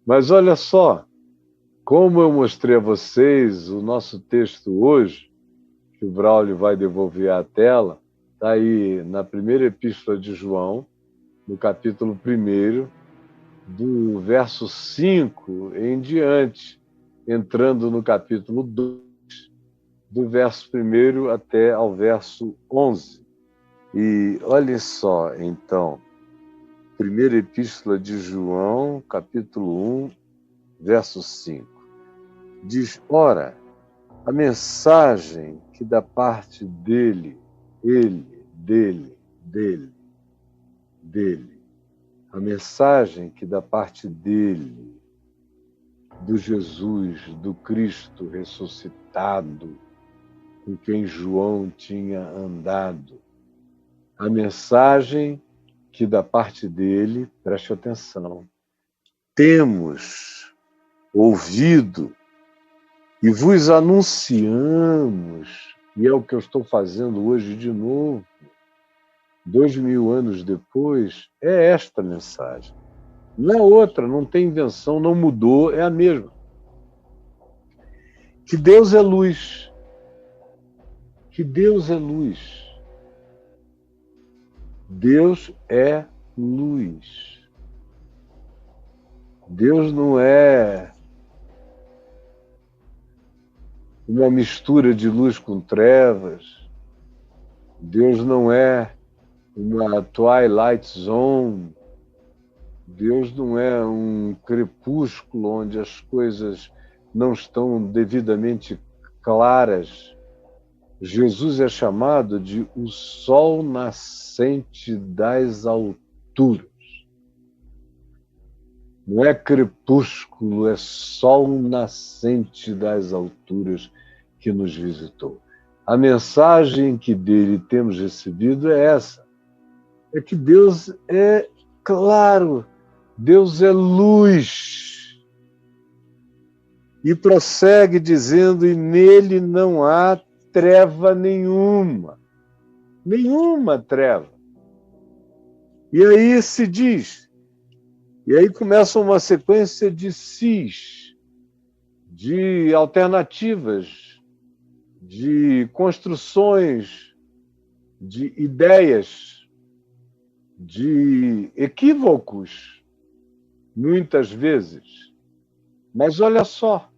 Mas olha só, como eu mostrei a vocês o nosso texto hoje, que o Braulio vai devolver à tela, está aí na primeira epístola de João, no capítulo 1, do verso 5 em diante, entrando no capítulo 2, do verso 1 até ao verso 11. E olha só, então, primeira epístola de João, capítulo 1, verso 5. Diz: ora, a mensagem que da parte dele, dele, a mensagem que da parte dele, do Jesus, do Cristo ressuscitado, com quem João tinha andado, a mensagem que da parte dele, preste atenção, temos ouvido e vos anunciamos, e é o que eu estou fazendo hoje de novo, 2000 anos depois, é esta mensagem. Não é outra, não tem invenção, não mudou, é a mesma. Que Deus é luz. Que Deus é luz. Deus é luz. Deus não é uma mistura de luz com trevas. Deus não é uma twilight zone. Deus não é um crepúsculo onde as coisas não estão devidamente claras. Jesus é chamado de o sol nascente das alturas. Não é crepúsculo, é sol nascente das alturas que nos visitou. A mensagem que dele temos recebido é essa. É que Deus é claro, Deus é luz. E prossegue dizendo, e nele não há treva nenhuma. Nenhuma treva. E aí se diz, e aí começa uma sequência de sis, de alternativas, de construções, de ideias, de equívocos, muitas vezes. Mas olha só,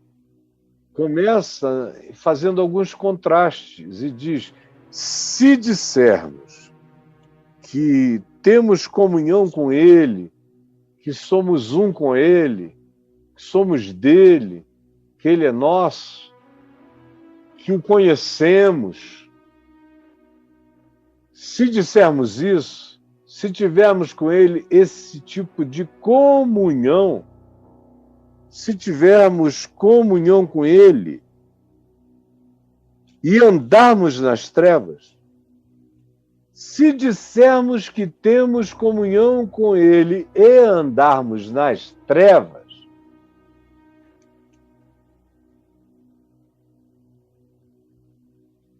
começa fazendo alguns contrastes e diz, se dissermos que temos comunhão com ele, que somos um com ele, que somos dele, que ele é nosso, que o conhecemos, se dissermos isso, se tivermos com ele esse tipo de comunhão, se tivermos comunhão com ele e andarmos nas trevas, se dissermos que temos comunhão com ele e andarmos nas trevas,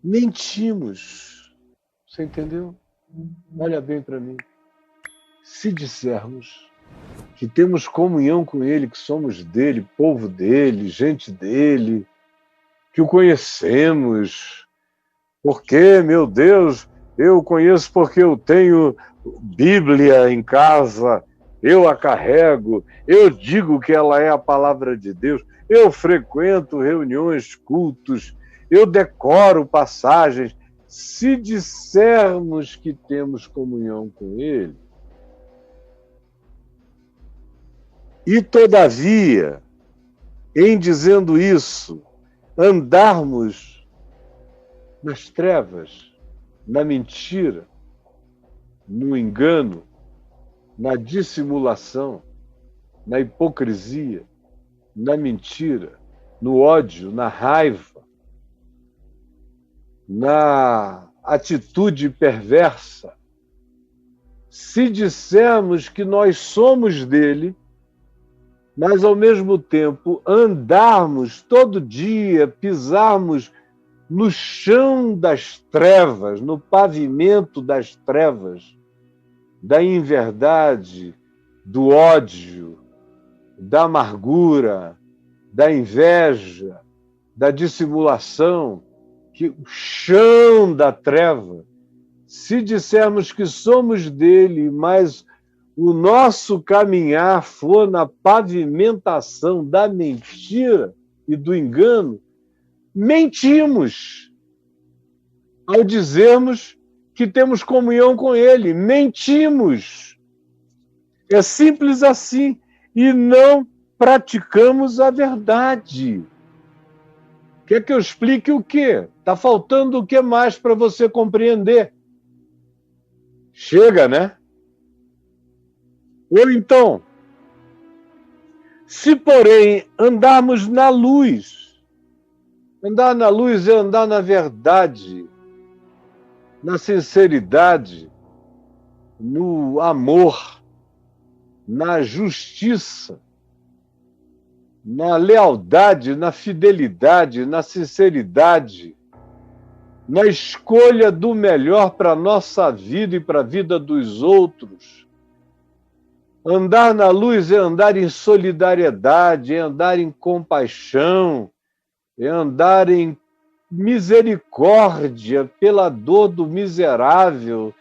mentimos. Você entendeu? Olha bem para mim. Se dissermos que temos comunhão com ele, que somos dele, povo dele, gente dele, que o conhecemos, porque, meu Deus, eu conheço porque eu tenho Bíblia em casa, eu a carrego, eu digo que ela é a palavra de Deus, eu frequento reuniões, cultos, eu decoro passagens. Se dissermos que temos comunhão com ele, e todavia, em dizendo isso, andarmos nas trevas, na mentira, no engano, na dissimulação, na hipocrisia, na mentira, no ódio, na raiva, na atitude perversa. Se dissermos que nós somos dele, mas ao mesmo tempo andarmos todo dia, pisarmos no chão das trevas, no pavimento das trevas, da inverdade, do ódio, da amargura, da inveja, da dissimulação, que o chão da treva, se dissermos que somos dele, mas o nosso caminhar for na pavimentação da mentira e do engano, mentimos ao dizermos que temos comunhão com ele. Mentimos. É simples assim. E não praticamos a verdade. Quer que eu explique o quê? Está faltando o que mais para você compreender? Chega, né? Ou então, se porém andarmos na luz, andar na luz é andar na verdade, na sinceridade, no amor, na justiça, na lealdade, na fidelidade, na sinceridade, na escolha do melhor para a nossa vida e para a vida dos outros. Andar na luz é andar em solidariedade, é andar em compaixão, é andar em misericórdia pela dor do miserável,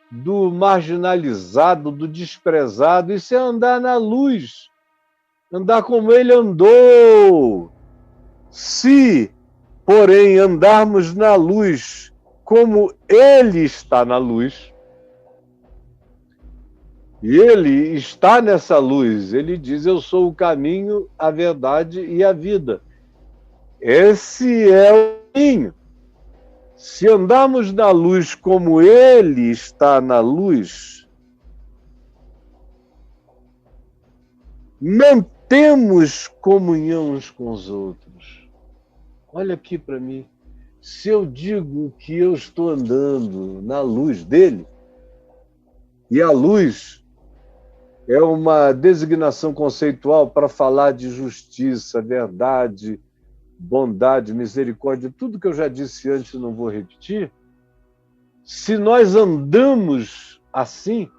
do marginalizado, do desprezado. Isso é andar na luz, andar como ele andou. Se, porém, andarmos na luz como ele está na luz, e ele está nessa luz, ele diz: eu sou o caminho, a verdade e a vida. Esse é o caminho. Se andarmos na luz como ele está na luz, mantemos comunhão uns com os outros. Olha aqui para mim. Se eu digo que eu estou andando na luz dele, e a luz é uma designação conceitual para falar de justiça, verdade, bondade, misericórdia, tudo que eu já disse antes, não vou repetir. Se nós andamos assim,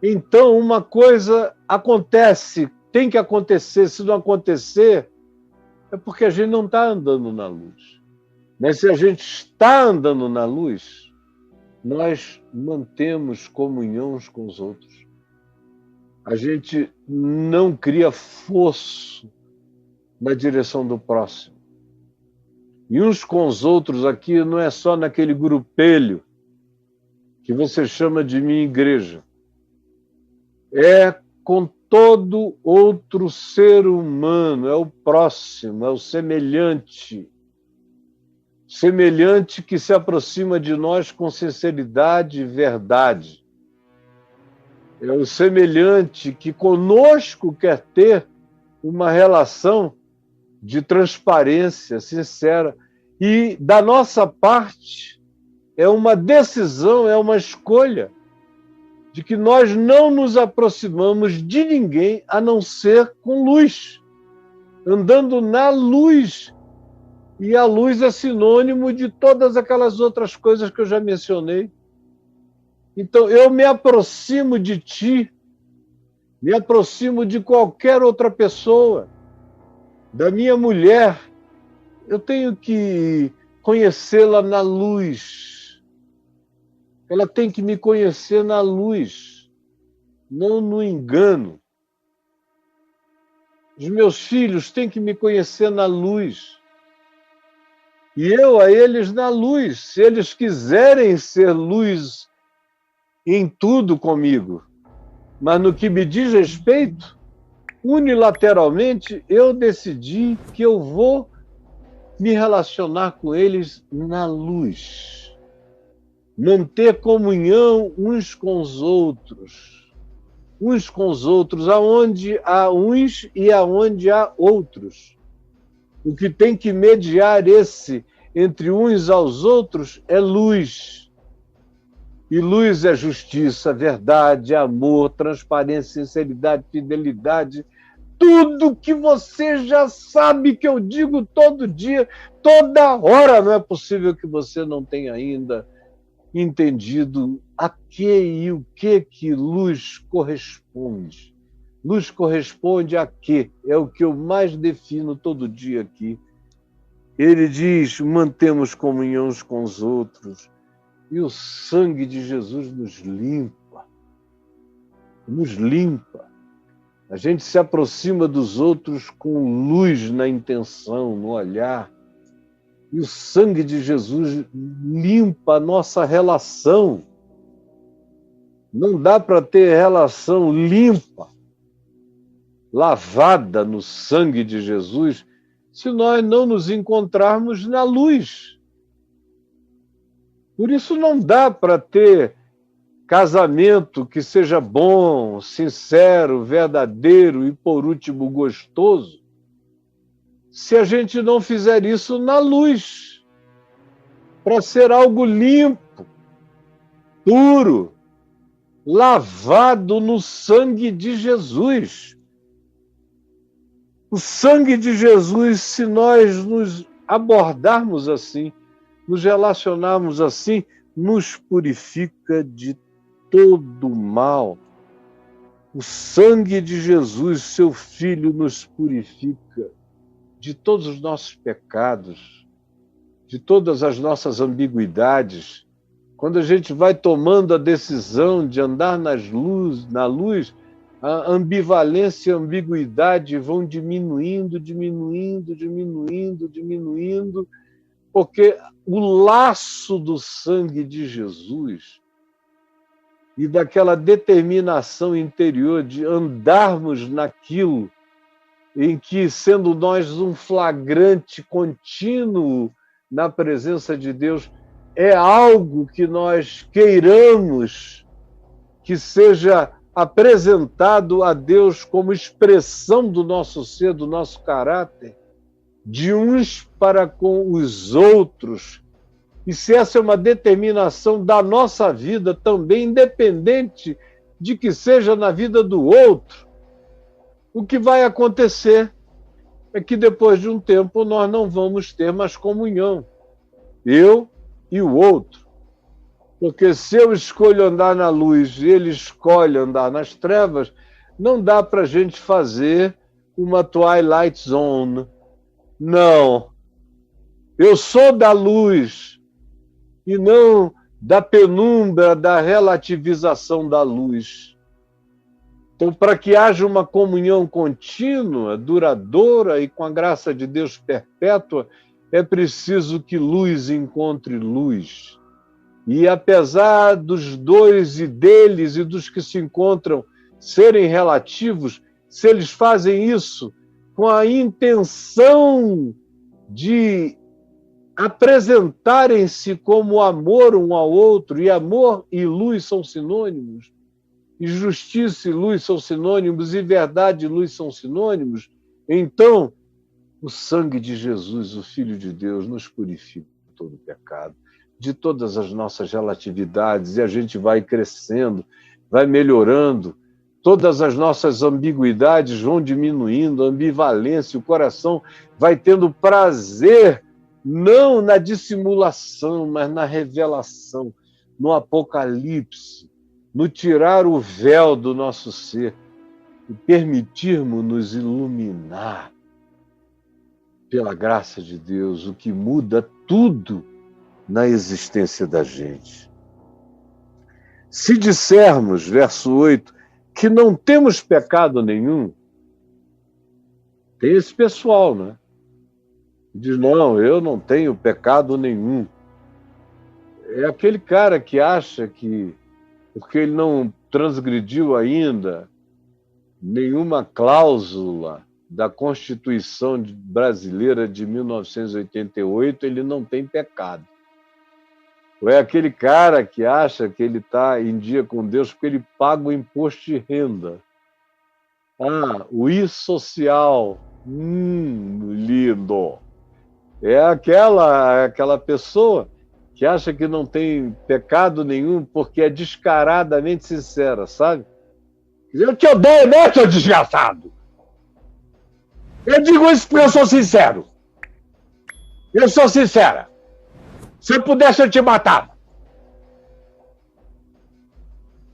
então uma coisa acontece, tem que acontecer. Se não acontecer, é porque a gente não está andando na luz. Mas se a gente está andando na luz, nós mantemos comunhão uns com os outros. A gente não cria fosso na direção do próximo. E uns com os outros aqui não é só naquele grupelho que você chama de minha igreja. É com todo outro ser humano, é o próximo, é o semelhante. Semelhante que se aproxima de nós com sinceridade e verdade. É o semelhante que conosco quer ter uma relação de transparência sincera. E, da nossa parte, é uma decisão, é uma escolha de que nós não nos aproximamos de ninguém a não ser com luz, andando na luz. E a luz é sinônimo de todas aquelas outras coisas que eu já mencionei. Então, eu me aproximo de ti, me aproximo de qualquer outra pessoa, da minha mulher, eu tenho que conhecê-la na luz. Ela tem que me conhecer na luz, não no engano. Os meus filhos têm que me conhecer na luz. E eu a eles na luz, se eles quiserem ser luz em tudo comigo. Mas no que me diz respeito, unilateralmente, eu decidi que eu vou me relacionar com eles na luz. Manter comunhão uns com os outros. Uns com os outros, aonde há uns e aonde há outros. O que tem que mediar entre uns aos outros é luz. E luz é justiça, verdade, amor, transparência, sinceridade, fidelidade. Tudo que você já sabe que eu digo todo dia, toda hora. Não é possível que você não tenha ainda entendido a que e o que luz corresponde. Luz corresponde a quê? É o que eu mais defino todo dia aqui. Ele diz, mantemos comunhão uns com os outros, e o sangue de Jesus nos limpa. Nos limpa. A gente se aproxima dos outros com luz na intenção, no olhar. E o sangue de Jesus limpa a nossa relação. Não dá para ter relação limpa, lavada no sangue de Jesus, se nós não nos encontrarmos na luz. Por isso não dá para ter casamento que seja bom, sincero, verdadeiro e, por último, gostoso, se a gente não fizer isso na luz, para ser algo limpo, puro, lavado no sangue de Jesus. O sangue de Jesus, se nós nos abordarmos assim, nos relacionarmos assim, nos purifica de todo mal. O sangue de Jesus, seu Filho, nos purifica de todos os nossos pecados, de todas as nossas ambiguidades. Quando a gente vai tomando a decisão de andar na luz, a ambivalência e a ambiguidade vão diminuindo, porque o laço do sangue de Jesus e daquela determinação interior de andarmos naquilo em que, sendo nós um flagrante contínuo na presença de Deus, é algo que nós queiramos que seja apresentado a Deus como expressão do nosso ser, do nosso caráter, de uns para com os outros. E se essa é uma determinação da nossa vida também, independente de que seja na vida do outro, o que vai acontecer é que depois de um tempo nós não vamos ter mais comunhão, eu e o outro. Porque se eu escolho andar na luz e ele escolhe andar nas trevas, não dá para a gente fazer uma Twilight Zone. Não. Eu sou da luz e não da penumbra, da relativização da luz. Então, para que haja uma comunhão contínua, duradoura e com a graça de Deus perpétua, é preciso que luz encontre luz. E apesar dos dois e deles e dos que se encontram serem relativos, se eles fazem isso com a intenção de apresentarem-se como amor um ao outro, e amor e luz são sinônimos, e justiça e luz são sinônimos, e verdade e luz são sinônimos, então o sangue de Jesus, o Filho de Deus, nos purifica de todo pecado, de todas as nossas relatividades, e a gente vai crescendo, vai melhorando, todas as nossas ambiguidades vão diminuindo, a ambivalência, o coração vai tendo prazer, não na dissimulação, mas na revelação, no apocalipse, no tirar o véu do nosso ser e permitirmos nos iluminar pela graça de Deus, o que muda tudo na existência da gente. Se dissermos, verso 8, que não temos pecado nenhum, tem esse pessoal, né? Diz, não, eu não tenho pecado nenhum. É aquele cara que acha que, porque ele não transgrediu ainda nenhuma cláusula da Constituição brasileira de 1988, ele não tem pecado. Ou é aquele cara que acha que ele está em dia com Deus porque ele paga o imposto de renda. Ah, o I-social. Lindo. É aquela pessoa que acha que não tem pecado nenhum porque é descaradamente sincera, sabe? Eu te odeio, né, seu desgraçado? Eu digo isso porque eu sou sincero. Eu sou sincera. Se eu pudesse, eu te matava.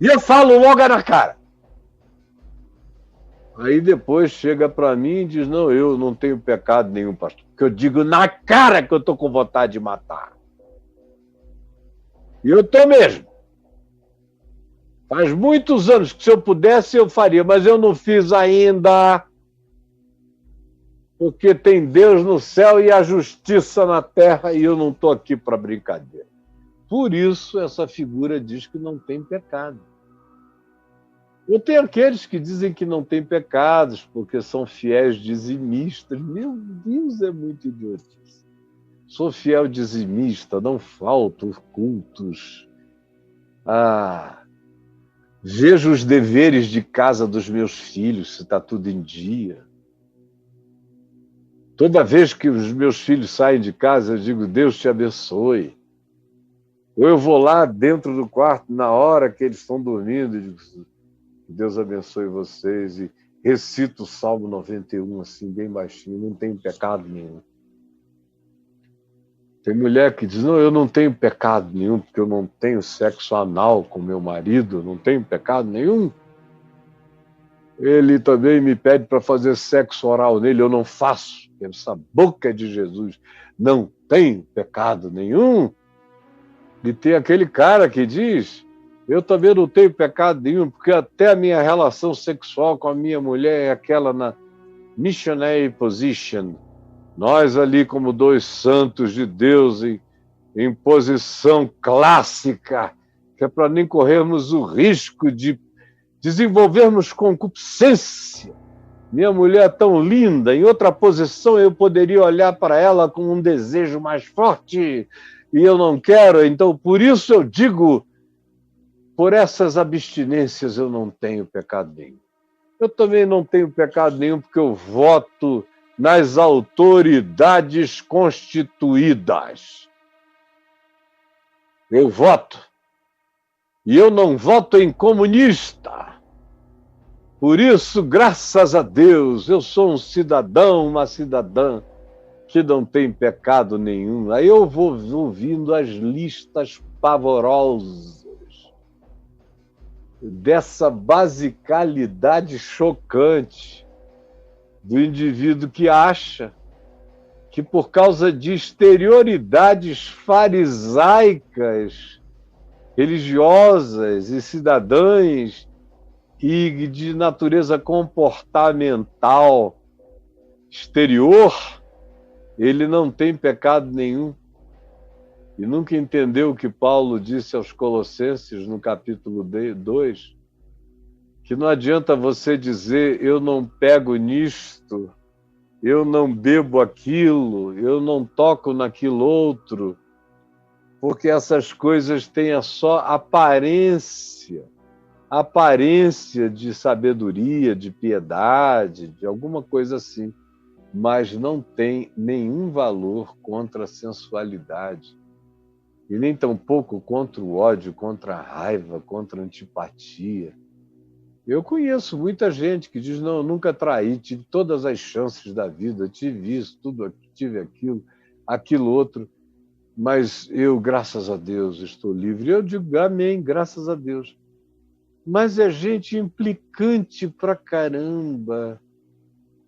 E eu falo logo na cara. Aí depois chega para mim e diz, não, eu não tenho pecado nenhum, pastor. Porque eu digo na cara que eu estou com vontade de matar. E eu estou mesmo. Faz muitos anos que se eu pudesse eu faria, mas eu não fiz ainda. Porque tem Deus no céu e a justiça na terra e eu não estou aqui para brincadeira. Por isso essa figura diz que não tem pecado. Ou tem aqueles que dizem que não tem pecados porque são fiéis dizimistas. Meu Deus, é muito idiotice. Sou fiel dizimista, não falto cultos. Vejo os deveres de casa dos meus filhos, se está tudo em dia. Toda vez que os meus filhos saem de casa, eu digo, Deus te abençoe. Ou eu vou lá dentro do quarto, na hora que eles estão dormindo, e digo, que Deus abençoe vocês, e recito o Salmo 91, assim, bem baixinho, não tenho pecado nenhum. Tem mulher que diz, não, eu não tenho pecado nenhum, porque eu não tenho sexo anal com meu marido, não tenho pecado nenhum. Ele também me pede para fazer sexo oral nele, eu não faço. Essa boca de Jesus não tem pecado nenhum. E tem aquele cara que diz, eu também não tenho pecado nenhum, porque até a minha relação sexual com a minha mulher é aquela na missionary position. Nós ali como dois santos de Deus em posição clássica, que é para nem corrermos o risco de desenvolvermos concupiscência. Minha mulher é tão linda, em outra posição eu poderia olhar para ela com um desejo mais forte, e eu não quero, então por isso eu digo, por essas abstinências eu não tenho pecado nenhum. Eu também não tenho pecado nenhum porque eu voto nas autoridades constituídas. Eu voto. E eu não voto em comunista. Por isso, graças a Deus, eu sou um cidadão, uma cidadã que não tem pecado nenhum. Aí eu vou ouvindo as listas pavorosas dessa basicalidade chocante do indivíduo que acha que por causa de exterioridades farisaicas, religiosas e cidadãs e de natureza comportamental exterior, ele não tem pecado nenhum. E nunca entendeu o que Paulo disse aos Colossenses no capítulo 2, que não adianta você dizer, eu não pego nisto, eu não bebo aquilo, eu não toco naquilo outro, porque essas coisas têm só aparência de sabedoria, de piedade, de alguma coisa assim, mas não tem nenhum valor contra a sensualidade, e nem tampouco contra o ódio, contra a raiva, contra a antipatia. Eu conheço muita gente que diz, não, eu nunca traí, tive todas as chances da vida, tive isso, tudo, tive aquilo outro, mas eu, graças a Deus, estou livre. Eu digo, amém, graças a Deus. Mas é gente implicante pra caramba,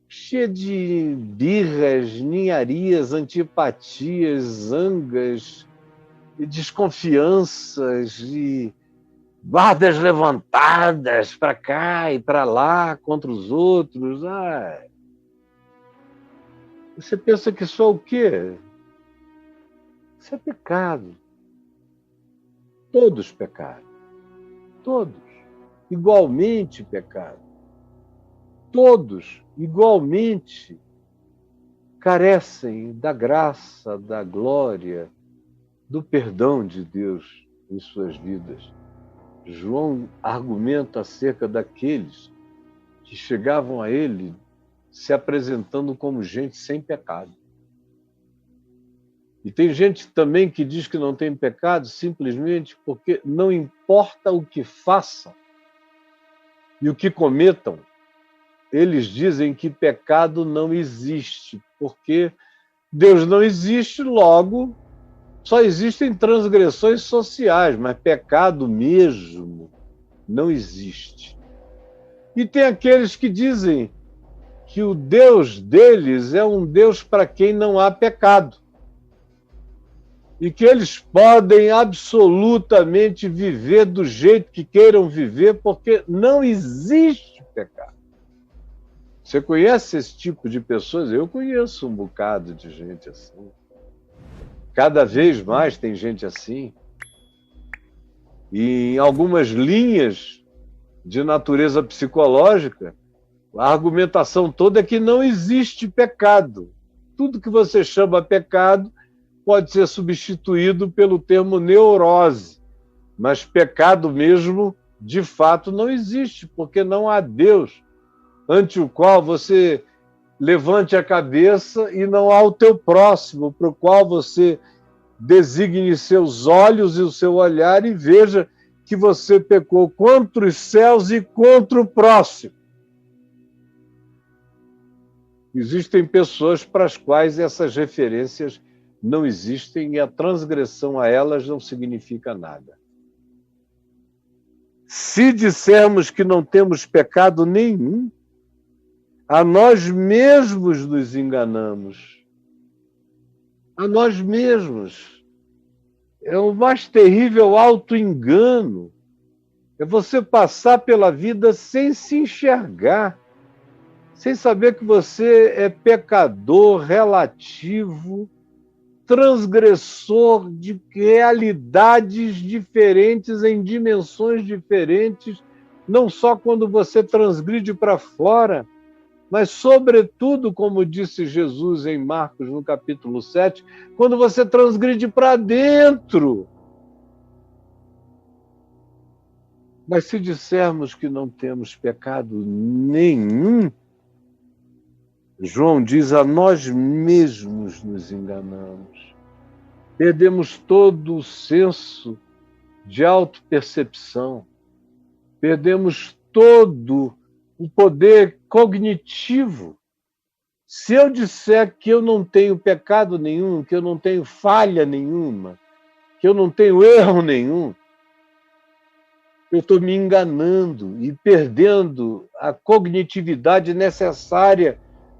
cheia de birras, ninharias, antipatias, zangas, e desconfianças, e guardas levantadas para cá e para lá contra os outros. Você pensa que só o quê? Isso é pecado. Todos pecaram. Todos. Igualmente pecaram. Todos, igualmente, carecem da graça, da glória, do perdão de Deus em suas vidas. João argumenta acerca daqueles que chegavam a ele se apresentando como gente sem pecado. E tem gente também que diz que não tem pecado simplesmente porque não importa o que façam e o que cometam, eles dizem que pecado não existe, porque Deus não existe, logo só existem transgressões sociais, mas pecado mesmo não existe. E tem aqueles que dizem que o Deus deles é um Deus para quem não há pecado. E que eles podem absolutamente viver do jeito que queiram viver, porque não existe pecado. Você conhece esse tipo de pessoas? Eu conheço um bocado de gente assim. Cada vez mais tem gente assim. E em algumas linhas de natureza psicológica, a argumentação toda é que não existe pecado. Tudo que você chama pecado pode ser substituído pelo termo neurose, mas pecado mesmo, de fato, não existe, porque não há Deus ante o qual você levante a cabeça e não há o teu próximo, para o qual você designe seus olhos e o seu olhar e veja que você pecou contra os céus e contra o próximo. Existem pessoas para as quais essas referências não existem e a transgressão a elas não significa nada. Se dissermos que não temos pecado nenhum, a nós mesmos nos enganamos. A nós mesmos. É o mais terrível auto-engano. É você passar pela vida sem se enxergar, sem saber que você é pecador relativo, transgressor de realidades diferentes, em dimensões diferentes, não só quando você transgride para fora, mas, sobretudo, como disse Jesus em Marcos, no capítulo 7, quando você transgride para dentro. Mas se dissermos que não temos pecado nenhum, João diz, a nós mesmos nos enganamos. Perdemos todo o senso de autopercepção. Perdemos todo o poder cognitivo. Se eu disser que eu não tenho pecado nenhum, que eu não tenho falha nenhuma, que eu não tenho erro nenhum, eu estou me enganando e perdendo a cognitividade necessária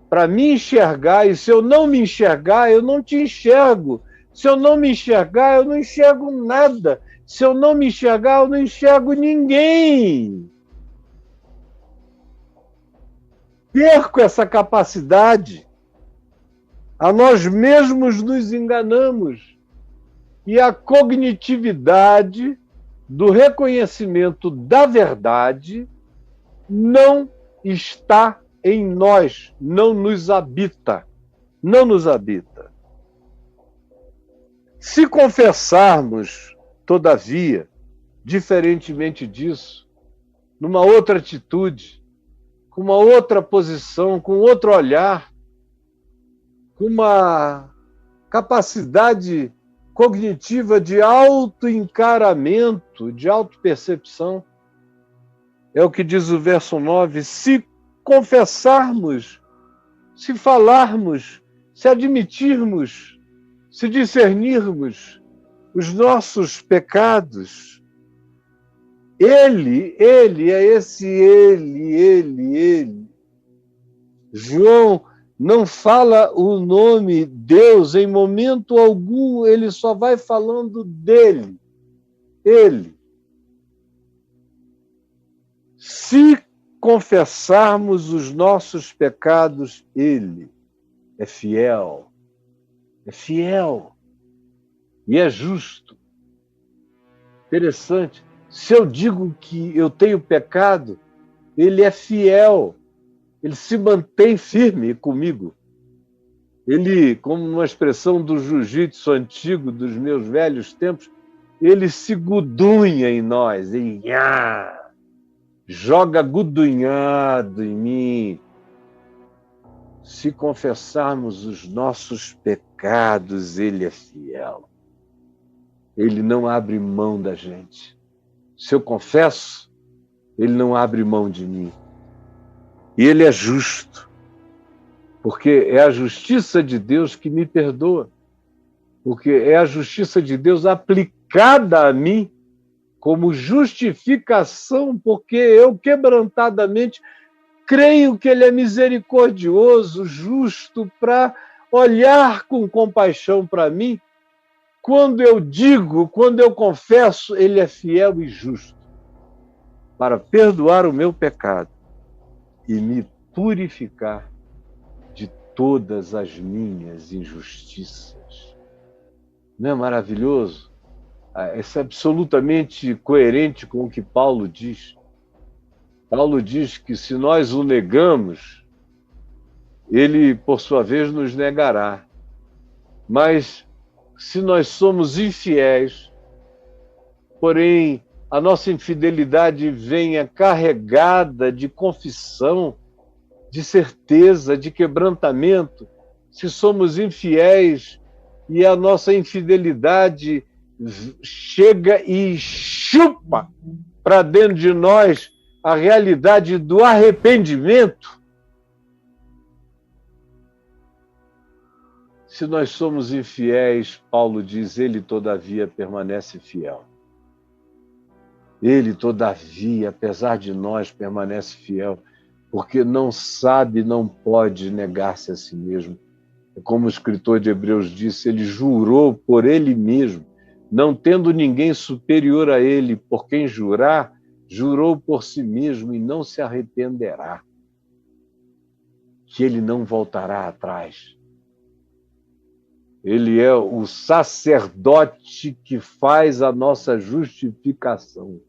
para me enxergar, e se eu não me enxergar, eu não te enxergo. Se eu não me enxergar, eu não enxergo nada. Se eu não me enxergar, eu não enxergo ninguém. Perco essa capacidade. A nós mesmos nos enganamos. E a cognitividade do reconhecimento da verdade não está em nós, não nos habita. Não nos habita. Se confessarmos, todavia, diferentemente disso, numa outra atitude, com uma outra posição, com outro olhar, com uma capacidade cognitiva de autoencaramento, de autopercepção, é o que diz o verso 9, se confessarmos, se falarmos, se admitirmos, se discernirmos os nossos pecados, Ele é esse ele. João não fala o nome Deus em momento algum, ele só vai falando dele. Ele. Se confessarmos os nossos pecados, ele é fiel e é justo. Interessante. Se eu digo que eu tenho pecado, ele é fiel, ele se mantém firme comigo. Ele, como uma expressão do jiu-jitsu antigo, dos meus velhos tempos, ele se gudunha em nós, joga gudunhado em mim. Se confessarmos os nossos pecados, ele é fiel. Ele não abre mão da gente. Se eu confesso, ele não abre mão de mim. E ele é justo, porque é a justiça de Deus que me perdoa, porque é a justiça de Deus aplicada a mim como justificação, porque eu quebrantadamente creio que Ele é misericordioso, justo, para olhar com compaixão para mim. Quando eu digo, quando eu confesso, Ele é fiel e justo para perdoar o meu pecado e me purificar de todas as minhas injustiças. Não é maravilhoso? Isso é absolutamente coerente com o que Paulo diz. Paulo diz que se nós o negamos, ele, por sua vez, nos negará. Mas se nós somos infiéis, porém a nossa infidelidade venha carregada de confissão, de certeza, de quebrantamento, se somos infiéis e a nossa infidelidade chega e chupa para dentro de nós a realidade do arrependimento, se nós somos infiéis, Paulo diz, ele todavia permanece fiel. Ele todavia, apesar de nós, permanece fiel, porque não sabe, não pode negar-se a si mesmo. Como o escritor de Hebreus disse, ele jurou por ele mesmo, não tendo ninguém superior a ele, por quem jurar, jurou por si mesmo e não se arrependerá, que ele não voltará atrás. Ele é o sacerdote que faz a nossa justificação.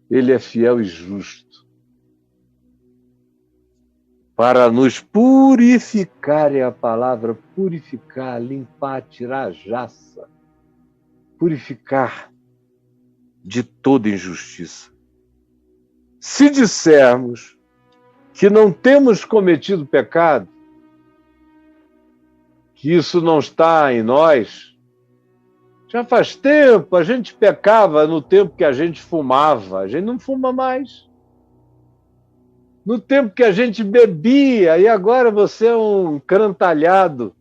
Ele é fiel e justo para nos purificar, é a palavra purificar, limpar, tirar a jaça, purificar de toda injustiça. Se dissermos que não temos cometido pecado, que isso não está em nós, já faz tempo, a gente pecava no tempo que a gente fumava, a gente não fuma mais. No tempo que a gente bebia, e agora você é um crantalhado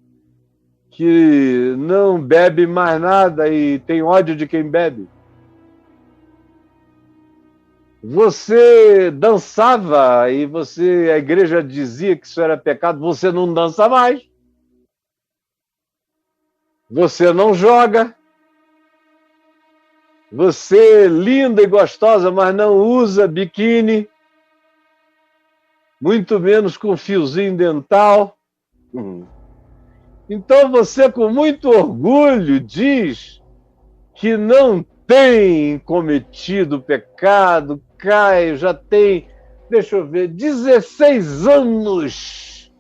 que não bebe mais nada e tem ódio de quem bebe. Você dançava e a igreja dizia que isso era pecado, você não dança mais. Você não joga. Você, linda e gostosa, mas não usa biquíni, muito menos com fiozinho dental. Então você, com muito orgulho, diz que não tem cometido pecado. Caio, já tem, deixa eu ver, 16 anos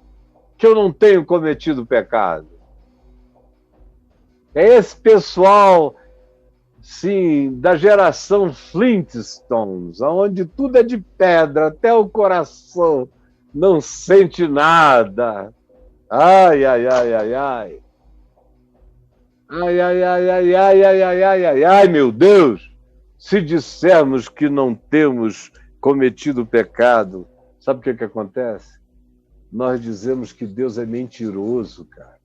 que eu não tenho cometido pecado. É esse pessoal, sim, da geração Flintstones, onde tudo é de pedra, até o coração não sente nada. Ai, ai, ai, ai, ai. Ai, ai, ai, ai, ai, ai, ai, ai, ai, ai, meu Deus! Se dissermos que não temos cometido pecado, sabe o que acontece? Nós dizemos que Deus é mentiroso, cara.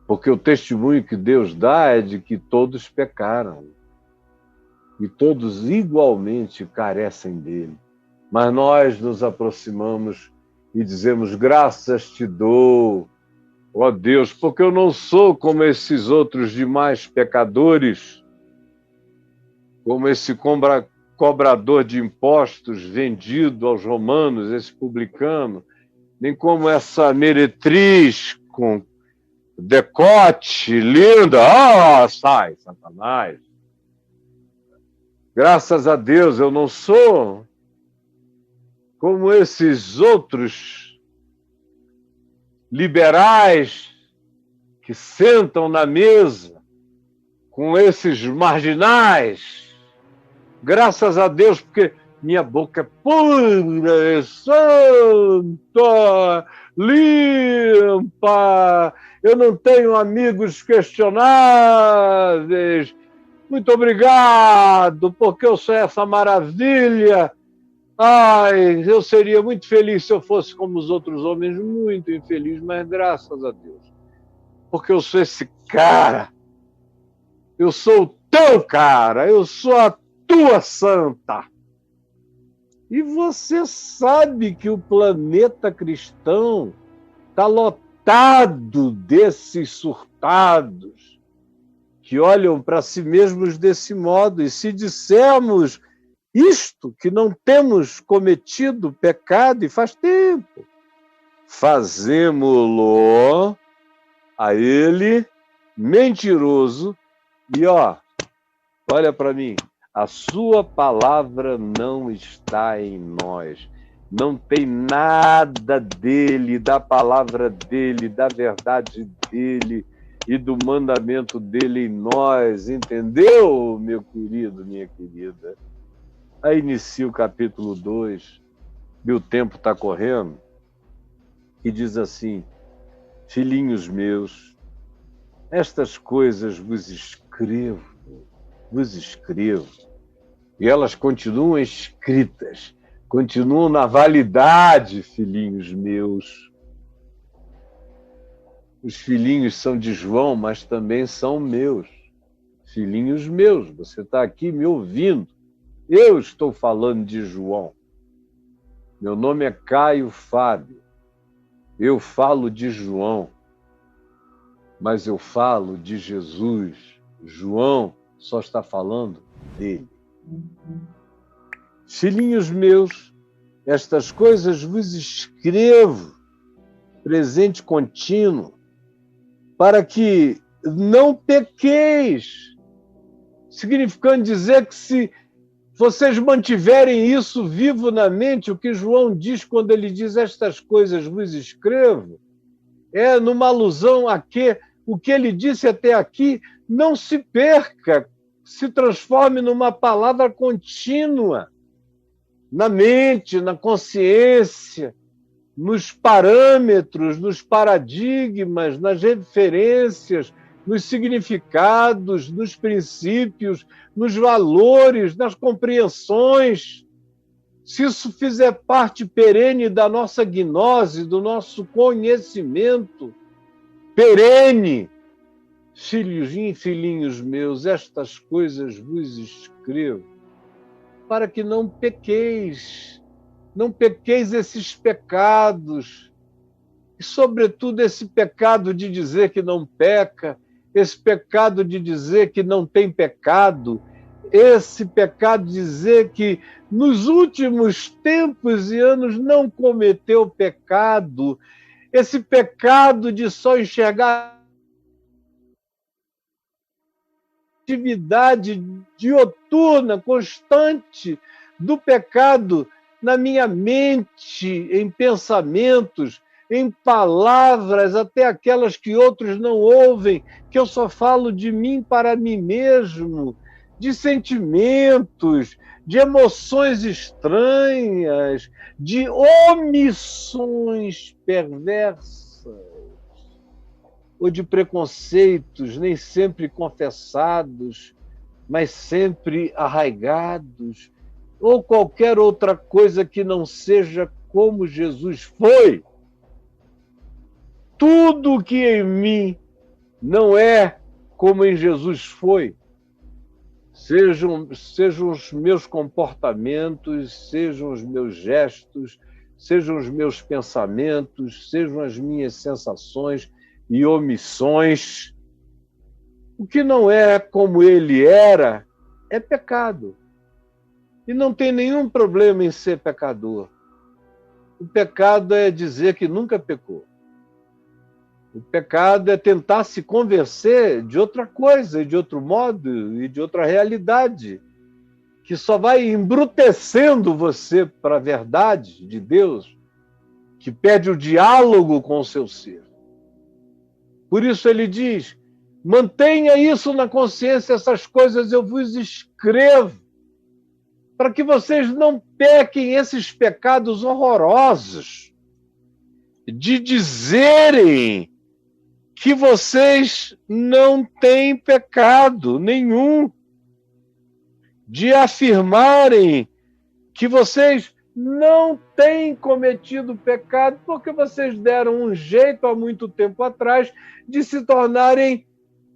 Porque o testemunho que Deus dá é de que todos pecaram. E todos igualmente carecem dele. Mas nós nos aproximamos e dizemos, graças te dou, ó Deus, porque eu não sou como esses outros demais pecadores, como esse cobrador de impostos vendido aos romanos, esse publicano, nem como essa meretriz com decote, linda. Ah, sai, Satanás. Graças a Deus eu não sou como esses outros liberais que sentam na mesa com esses marginais. Graças a Deus, porque minha boca é pura, santa, limpa. Eu não tenho amigos questionáveis. Muito obrigado, porque eu sou essa maravilha. Ai, eu seria muito feliz se eu fosse como os outros homens, muito infeliz, mas graças a Deus. Porque eu sou esse cara Eu sou o teu cara, eu sou a tua santa. E você sabe que o planeta cristão está lotado desses surtados que olham para si mesmos desse modo. E se dissermos isto, que não temos cometido pecado, e faz tempo, fazemo-lo a ele mentiroso. E olha para mim, a sua palavra não está em nós. Não tem nada dele, da palavra dele, da verdade dele e do mandamento dele em nós. Entendeu, meu querido, minha querida? Aí inicia o capítulo 2, meu tempo está correndo, e diz assim: filhinhos meus, estas coisas vos escrevo, e elas continuam escritas, continuam na validade, filhinhos meus. Os filhinhos são de João, mas também são meus. Filhinhos meus, você está aqui me ouvindo. Eu estou falando de João. Meu nome é Caio Fábio. Eu falo de João, mas eu falo de Jesus. João só está falando dele. Filhinhos meus, estas coisas vos escrevo, presente contínuo, para que não pequeis. Significando dizer que se vocês mantiverem isso vivo na mente, o que João diz quando ele diz estas coisas vos escrevo, é numa alusão a que o que ele disse até aqui não se perca, se transforme numa palavra contínua na mente, na consciência, nos parâmetros, nos paradigmas, nas referências, nos significados, nos princípios, nos valores, nas compreensões. Se isso fizer parte perene da nossa gnose, do nosso conhecimento perene, filhinhos meus, estas coisas vos escrevo, para que não pequeis esses pecados, e sobretudo esse pecado de dizer que não peca, esse pecado de dizer que não tem pecado, esse pecado de dizer que nos últimos tempos e anos não cometeu pecado, esse pecado de só enxergar atividade dioturna, constante do pecado na minha mente, em pensamentos, em palavras, até aquelas que outros não ouvem, que eu só falo de mim para mim mesmo, de sentimentos, de emoções estranhas, de omissões perversas, ou de preconceitos nem sempre confessados, mas sempre arraigados, ou qualquer outra coisa que não seja como Jesus foi. Tudo que em mim não é como em Jesus foi. Sejam os meus comportamentos, sejam os meus gestos, sejam os meus pensamentos, sejam as minhas sensações e omissões. O que não é como ele era, é pecado. E não tem nenhum problema em ser pecador. O pecado é dizer que nunca pecou. O pecado é tentar se convencer de outra coisa, de outro modo e de outra realidade, que só vai embrutecendo você para a verdade de Deus, que pede o diálogo com o seu ser. Por isso ele diz: mantenha isso na consciência, essas coisas eu vos escrevo, para que vocês não pequem esses pecados horrorosos de dizerem que vocês não têm pecado nenhum, de afirmarem que vocês não têm cometido pecado, porque vocês deram um jeito há muito tempo atrás de se tornarem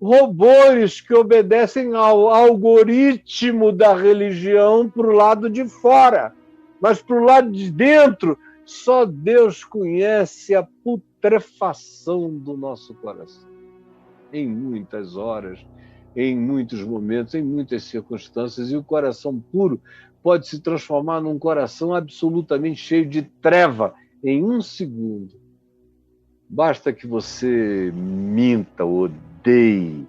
robôs que obedecem ao algoritmo da religião para o lado de fora. Mas para o lado de dentro, só Deus conhece a putrefação do nosso coração. Em muitas horas, em muitos momentos, em muitas circunstâncias, e o coração puro pode se transformar num coração absolutamente cheio de treva em um segundo. Basta que você minta, odeie,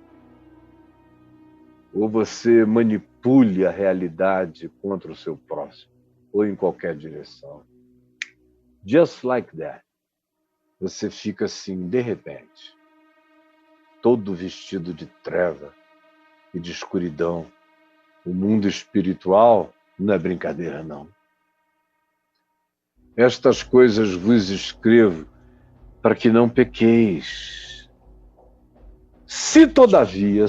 ou você manipule a realidade contra o seu próximo, ou em qualquer direção. Just like that. Você fica assim, de repente, todo vestido de treva e de escuridão. O mundo espiritual não é brincadeira, não. Estas coisas vos escrevo para que não pequeis. Se todavia,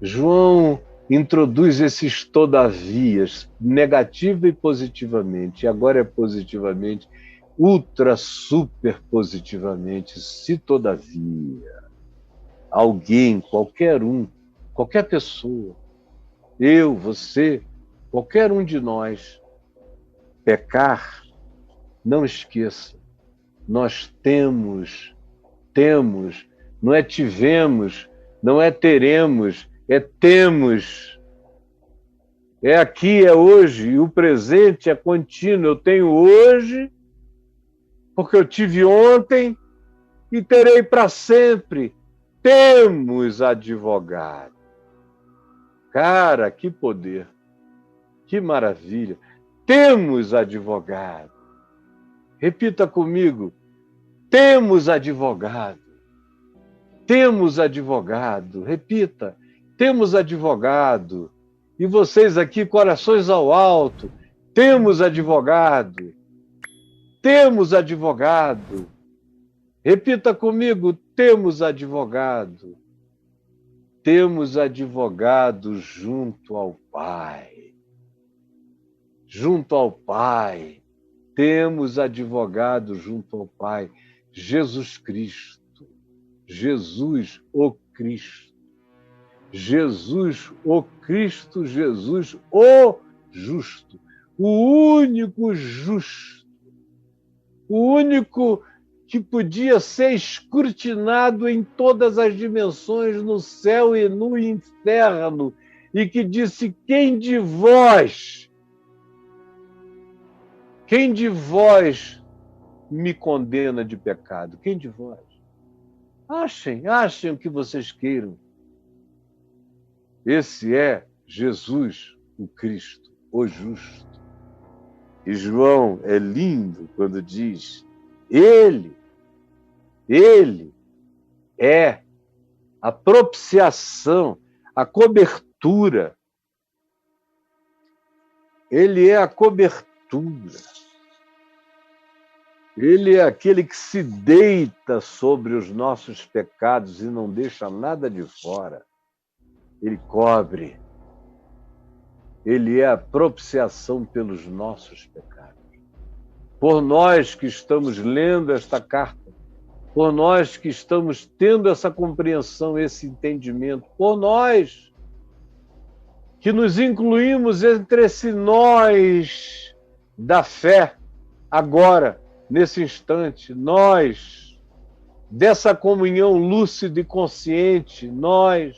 João introduz esses todavias, negativa e positivamente, e agora é positivamente, ultra, super positivamente, se todavia, alguém, qualquer um, qualquer pessoa, eu, você, qualquer um de nós, pecar, não esqueça, nós temos, não é tivemos, não é teremos, é temos. É aqui, é hoje, e o presente é contínuo. Eu tenho hoje, porque eu tive ontem e terei para sempre. Temos advogado. Cara, que poder, que maravilha. Temos advogado. Repita comigo. Temos advogado. Temos advogado. Repita. Temos advogado. E vocês aqui, corações ao alto. Temos advogado. Temos advogado. Repita comigo. Temos advogado. Temos advogado junto ao Pai. Junto ao Pai. Temos advogado junto ao Pai. Jesus Cristo. Jesus, o Cristo. Jesus, o Cristo, Jesus, o justo. O único justo. O único que podia ser escrutinado em todas as dimensões, no céu e no inferno, e que disse: quem de vós me condena de pecado? Quem de vós? Achem o que vocês queiram. Esse é Jesus, o Cristo, o justo. E João é lindo quando diz: Ele é a propiciação, a cobertura. Ele é a cobertura. Ele é aquele que se deita sobre os nossos pecados e não deixa nada de fora. Ele cobre. Ele é a propiciação pelos nossos pecados. Por nós que estamos lendo esta carta, por nós que estamos tendo essa compreensão, esse entendimento, por nós que nos incluímos entre esse nós da fé, agora, nesse instante, nós, dessa comunhão lúcida e consciente, nós.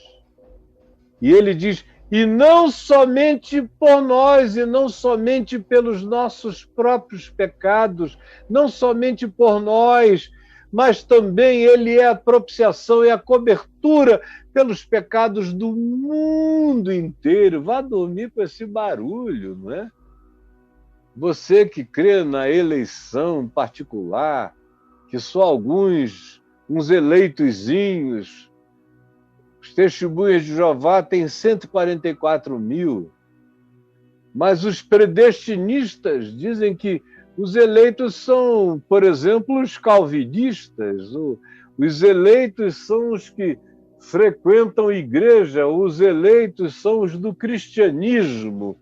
E ele diz: e não somente por nós, e não somente pelos nossos próprios pecados, não somente por nós, mas também ele é a propiciação e a cobertura pelos pecados do mundo inteiro. Vá dormir com esse barulho, não é? Você que crê na eleição particular, que só uns eleitozinhos. Os testemunhas de Jeová têm 144 mil, mas os predestinistas dizem que os eleitos são, por exemplo, os calvinistas, os eleitos são os que frequentam igreja, os eleitos são os do cristianismo.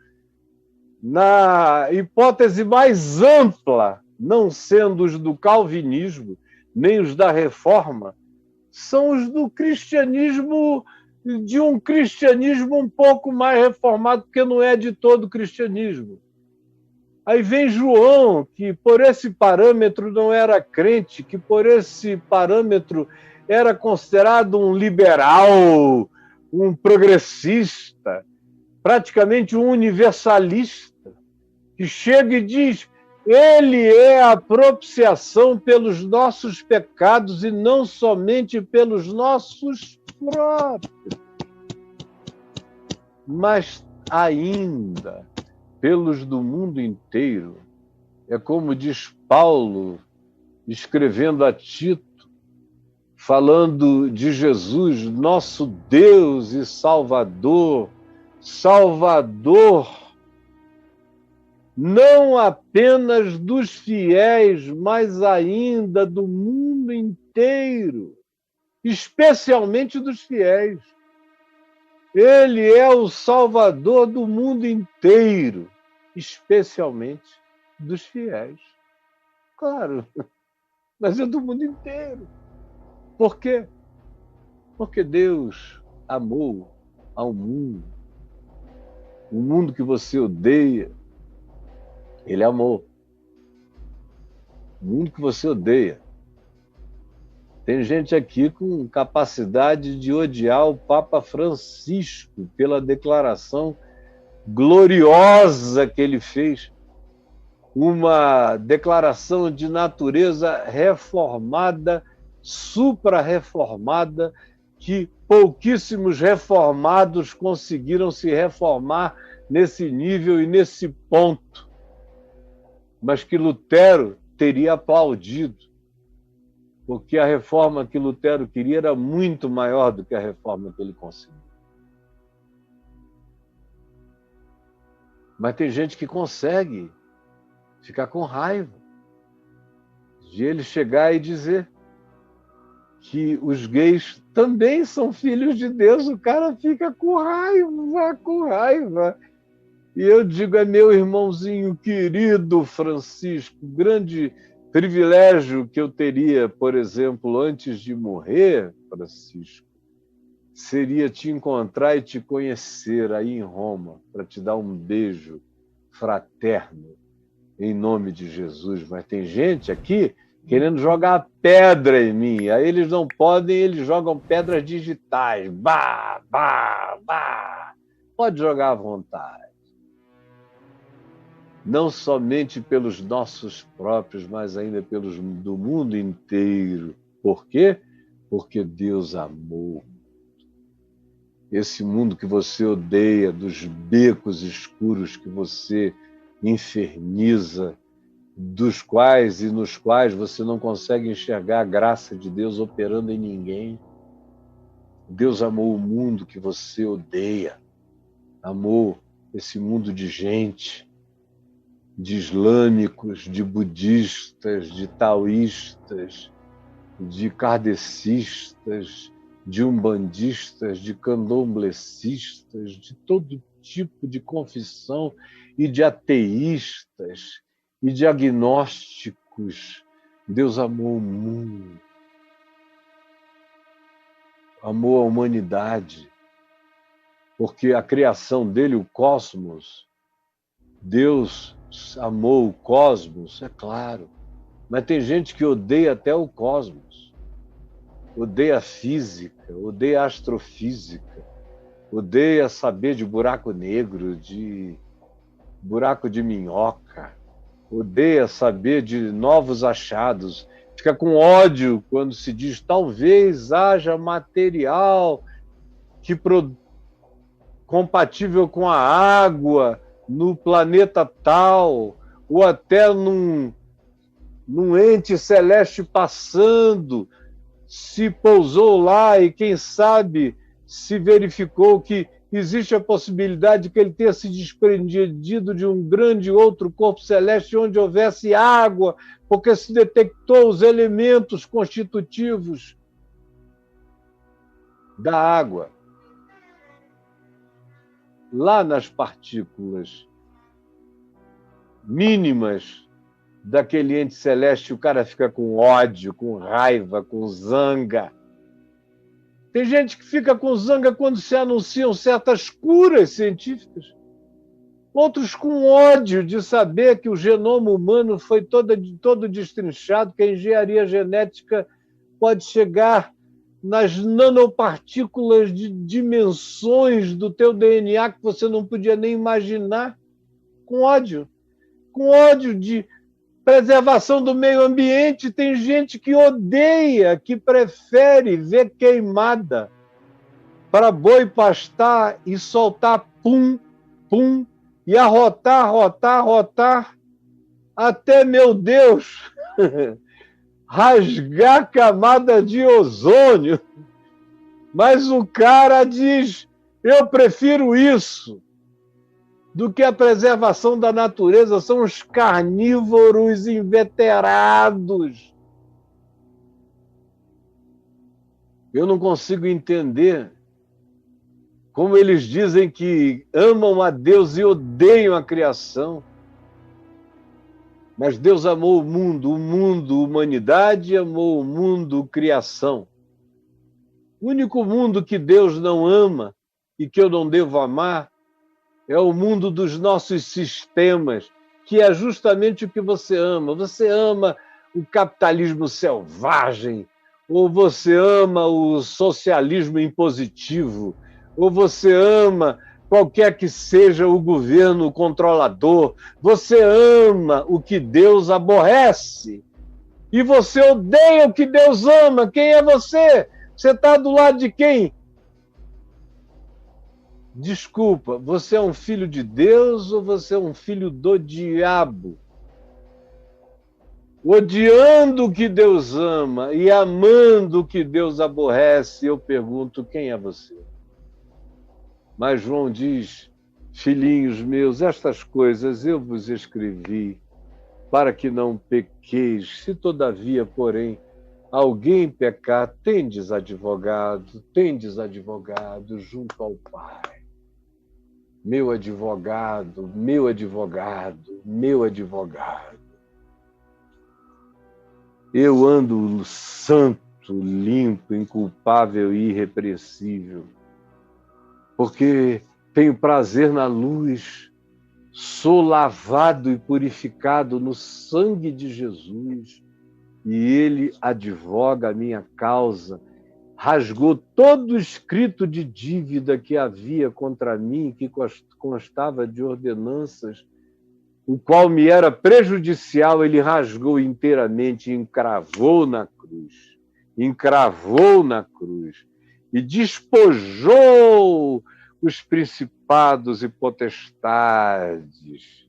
Na hipótese mais ampla, não sendo os do calvinismo, nem os da reforma, são os do cristianismo, de um cristianismo um pouco mais reformado, porque não é de todo o cristianismo. Aí vem João, que por esse parâmetro não era crente, que por esse parâmetro era considerado um liberal, um progressista, praticamente um universalista, que chega e diz: ele é a propiciação pelos nossos pecados e não somente pelos nossos próprios, mas ainda pelos do mundo inteiro. É como diz Paulo, escrevendo a Tito, falando de Jesus, nosso Deus e Salvador, Salvador não apenas dos fiéis, mas ainda do mundo inteiro, especialmente dos fiéis. Ele é o Salvador do mundo inteiro, especialmente dos fiéis. Claro, mas é do mundo inteiro. Por quê? Porque Deus amou ao mundo. O mundo que você odeia, Ele amou. O mundo que você odeia. Tem gente aqui com capacidade de odiar o Papa Francisco pela declaração gloriosa que ele fez. Uma declaração de natureza reformada, supra-reformada, que pouquíssimos reformados conseguiram se reformar nesse nível e nesse ponto, mas que Lutero teria aplaudido, porque a reforma que Lutero queria era muito maior do que a reforma que ele conseguiu. Mas tem gente que consegue ficar com raiva de ele chegar e dizer que os gays também são filhos de Deus. O cara fica com raiva, com raiva. E eu digo, é meu irmãozinho querido Francisco, grande privilégio que eu teria, por exemplo, antes de morrer, Francisco, seria te encontrar e te conhecer aí em Roma, para te dar um beijo fraterno, em nome de Jesus. Mas tem gente aqui querendo jogar pedra em mim. Aí eles não podem, eles jogam pedras digitais. Bah, bah, bah. Pode jogar à vontade. Não somente pelos nossos próprios, mas ainda pelos do mundo inteiro. Por quê? Porque Deus amou. Esse mundo que você odeia, dos becos escuros que você inferniza, dos quais e nos quais você não consegue enxergar a graça de Deus operando em ninguém. Deus amou o mundo que você odeia. Amou esse mundo de gente, de islâmicos, de budistas, de taoístas, de kardecistas, de umbandistas, de candomblecistas, de todo tipo de confissão e de ateístas e de agnósticos. Deus amou o mundo, amou a humanidade, porque a criação dele, o cosmos, Deus amou o cosmos, é claro, mas tem gente que odeia até o cosmos, odeia a física, odeia a astrofísica, odeia saber de buraco negro, de buraco de minhoca, odeia saber de novos achados, fica com ódio quando se diz talvez haja material que compatível com a água no planeta tal, ou até num ente celeste passando, se pousou lá e quem sabe se verificou que existe a possibilidade de que ele tenha se desprendido de um grande outro corpo celeste onde houvesse água, porque se detectou os elementos constitutivos da água. Lá nas partículas mínimas daquele ente celeste, o cara fica com ódio, com raiva, com zanga. Tem gente que fica com zanga quando se anunciam certas curas científicas. Outros com ódio de saber que o genoma humano foi todo destrinchado, que a engenharia genética pode chegar nas nanopartículas de dimensões do teu DNA que você não podia nem imaginar. Com ódio. Com ódio de preservação do meio ambiente. Tem gente que odeia, que prefere ver queimada para boi pastar e soltar pum, pum, e arrotar, rotar, rotar, até, meu Deus, rasgar a camada de ozônio. Mas o cara diz, eu prefiro isso do que a preservação da natureza. São os carnívoros inveterados. Eu não consigo entender como eles dizem que amam a Deus e odeiam a criação. Mas Deus amou o mundo, humanidade, amou o mundo, criação. O único mundo que Deus não ama e que eu não devo amar é o mundo dos nossos sistemas, que é justamente o que você ama. Você ama o capitalismo selvagem, ou você ama o socialismo impositivo, ou você ama qualquer que seja o governo controlador. Você ama o que Deus aborrece. E você odeia o que Deus ama. Quem é você? Você está do lado de quem? Desculpa, você é um filho de Deus ou você é um filho do diabo? Odiando o que Deus ama e amando o que Deus aborrece, eu pergunto, quem é você? Mas João diz, filhinhos meus, estas coisas eu vos escrevi para que não pequeis. Se todavia, porém, alguém pecar, tendes advogado junto ao Pai. Meu advogado, meu advogado, meu advogado. Eu ando santo, limpo, inculpável e irrepreensível, porque tenho prazer na luz, sou lavado e purificado no sangue de Jesus, e Ele advoga a minha causa, rasgou todo o escrito de dívida que havia contra mim, que constava de ordenanças, o qual me era prejudicial, Ele rasgou inteiramente e encravou na cruz, e despojou os principados e potestades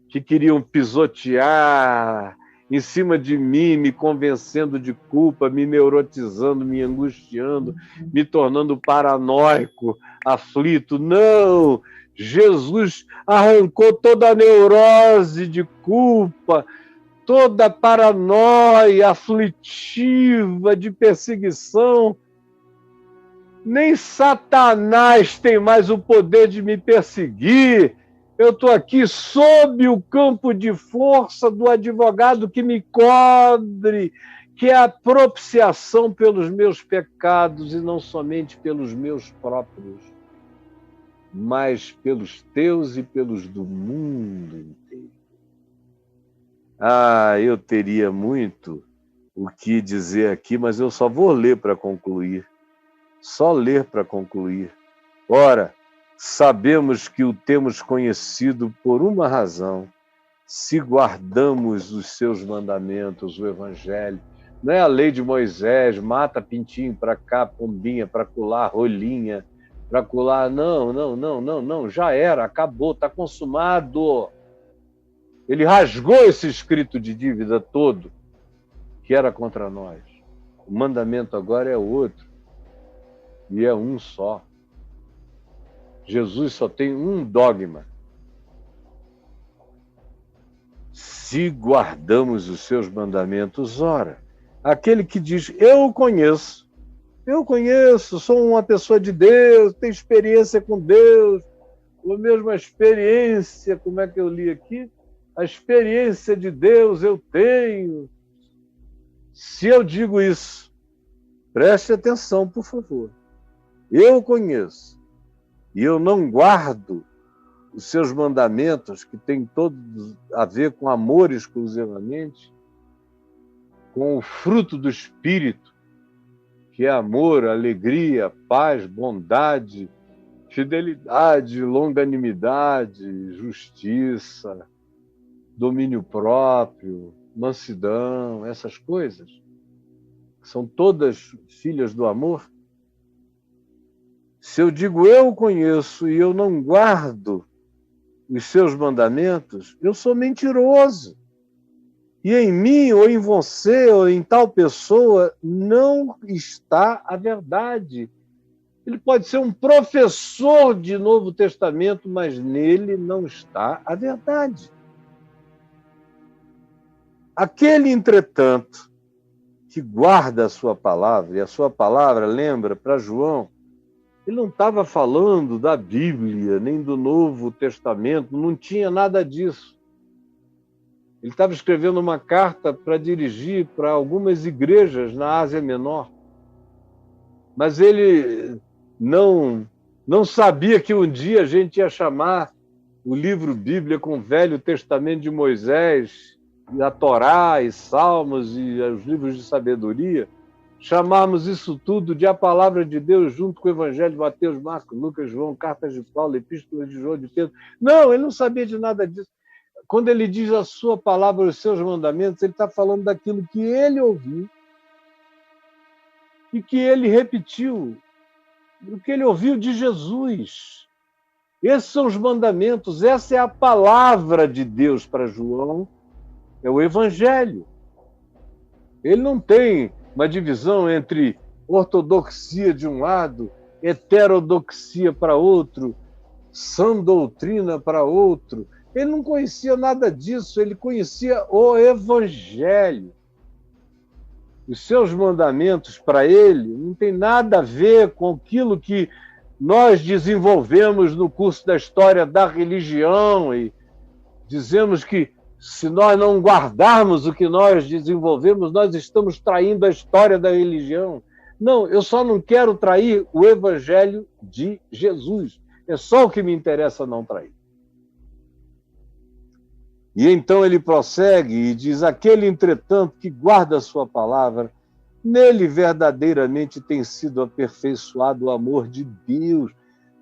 que queriam pisotear em cima de mim, me convencendo de culpa, me neurotizando, me angustiando, me tornando paranoico, aflito. Não! Jesus arrancou toda a neurose de culpa, toda a paranoia aflitiva de perseguição. Nem Satanás tem mais o poder de me perseguir. Eu estou aqui sob o campo de força do advogado que me cobre, que é a propiciação pelos meus pecados, e não somente pelos meus próprios, mas pelos teus e pelos do mundo inteiro. Eu teria muito o que dizer aqui, mas eu só vou ler para concluir. Só ler para concluir. Ora, sabemos que o temos conhecido por uma razão, se guardamos os seus mandamentos, o Evangelho. Não é a lei de Moisés, mata pintinho para cá, pombinha para colar, rolinha para colar. Não, já era, acabou, está consumado. Ele rasgou esse escrito de dívida todo que era contra nós. O mandamento agora é outro, e é um só. Jesus só tem um dogma. Se guardamos os seus mandamentos, ora, aquele que diz, eu conheço, sou uma pessoa de Deus, tenho experiência com Deus, ou mesmo a experiência, como é que eu li aqui? A experiência de Deus eu tenho. Se eu digo isso, preste atenção, por favor. eu conheço, e eu não guardo os seus mandamentos, que têm todos a ver com amor exclusivamente, com o fruto do Espírito, que é amor, alegria, paz, bondade, fidelidade, longanimidade, justiça, domínio próprio, mansidão, essas coisas, que são todas filhas do amor. Se eu digo eu conheço e eu não guardo os seus mandamentos, eu sou mentiroso. E em mim, ou em você, ou em tal pessoa, não está a verdade. Ele pode ser um professor de Novo Testamento, mas nele não está a verdade. Aquele, entretanto, que guarda a sua palavra, e a sua palavra, lembra, para João, ele não estava falando da Bíblia, nem do Novo Testamento, não tinha nada disso. Ele estava escrevendo uma carta para dirigir para algumas igrejas na Ásia Menor. Mas ele não sabia que um dia a gente ia chamar o livro Bíblia com o Velho Testamento de Moisés, e a Torá, e Salmos, e os livros de sabedoria, chamarmos isso tudo de a palavra de Deus junto com o Evangelho de Mateus, Marcos, Lucas, João, cartas de Paulo, epístolas de João, de Pedro. Não, ele não sabia de nada disso. Quando ele diz a sua palavra, os seus mandamentos, ele está falando daquilo que ele ouviu e que ele repetiu, o que ele ouviu de Jesus. Esses são os mandamentos, essa é a palavra de Deus para João, é o Evangelho. Ele não tem uma divisão entre ortodoxia de um lado, heterodoxia para outro, sã doutrina para outro. Ele não conhecia nada disso, ele conhecia o Evangelho. Os seus mandamentos para ele não tem nada a ver com aquilo que nós desenvolvemos no curso da história da religião e dizemos que se nós não guardarmos o que nós desenvolvemos, nós estamos traindo a história da religião. Não, eu só não quero trair o Evangelho de Jesus. É só o que me interessa não trair. E então ele prossegue e diz: aquele, entretanto, que guarda a sua palavra, nele verdadeiramente tem sido aperfeiçoado o amor de Deus.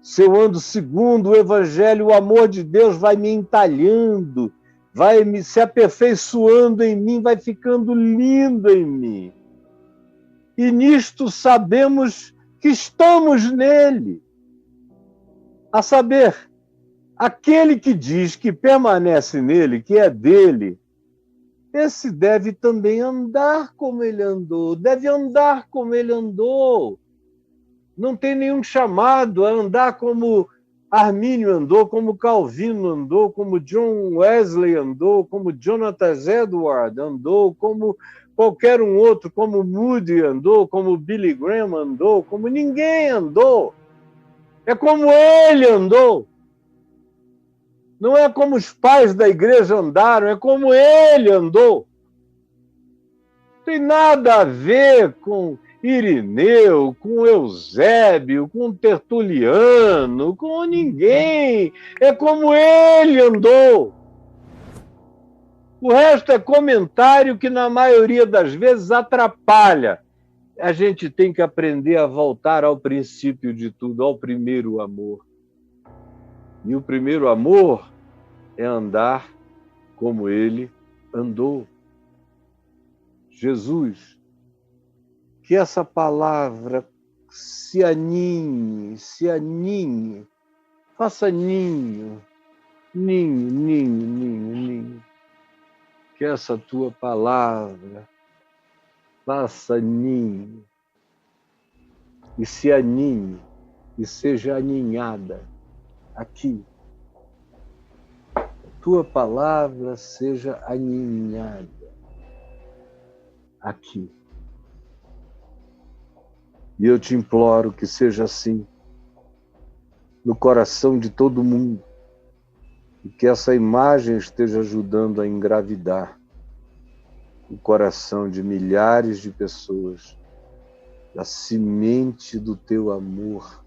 Se eu ando segundo o Evangelho, o amor de Deus vai me entalhando, vai me se aperfeiçoando em mim, vai ficando lindo em mim. E nisto sabemos que estamos nele. A saber, aquele que diz que permanece nele, que é dele, esse deve também andar como ele andou, deve andar como ele andou. Não tem nenhum chamado a andar como Armínio andou, como Calvino andou, como John Wesley andou, como Jonathan Edwards andou, como qualquer um outro, como Moody andou, como Billy Graham andou, como ninguém andou. É como ele andou. Não é como os pais da igreja andaram, é como ele andou. Não tem nada a ver com Irineu, com Eusébio, com Tertuliano, com ninguém. É como ele andou. O resto é comentário que, na maioria das vezes, atrapalha. A gente tem que aprender a voltar ao princípio de tudo, ao primeiro amor. E o primeiro amor é andar como ele andou. Jesus, que essa palavra se aninhe, faça ninho. Que essa tua palavra faça ninho e se aninhe e seja aninhada aqui. Tua palavra seja aninhada aqui. E eu te imploro que seja assim no coração de todo mundo e que essa imagem esteja ajudando a engravidar o coração de milhares de pessoas da semente do teu amor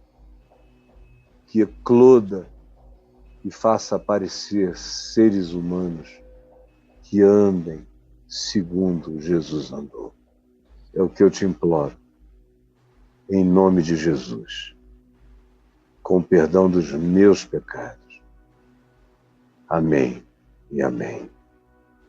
que ecloda e faça aparecer seres humanos que andem segundo Jesus andou. É o que eu te imploro, em nome de Jesus, com o perdão dos meus pecados. Amém e amém.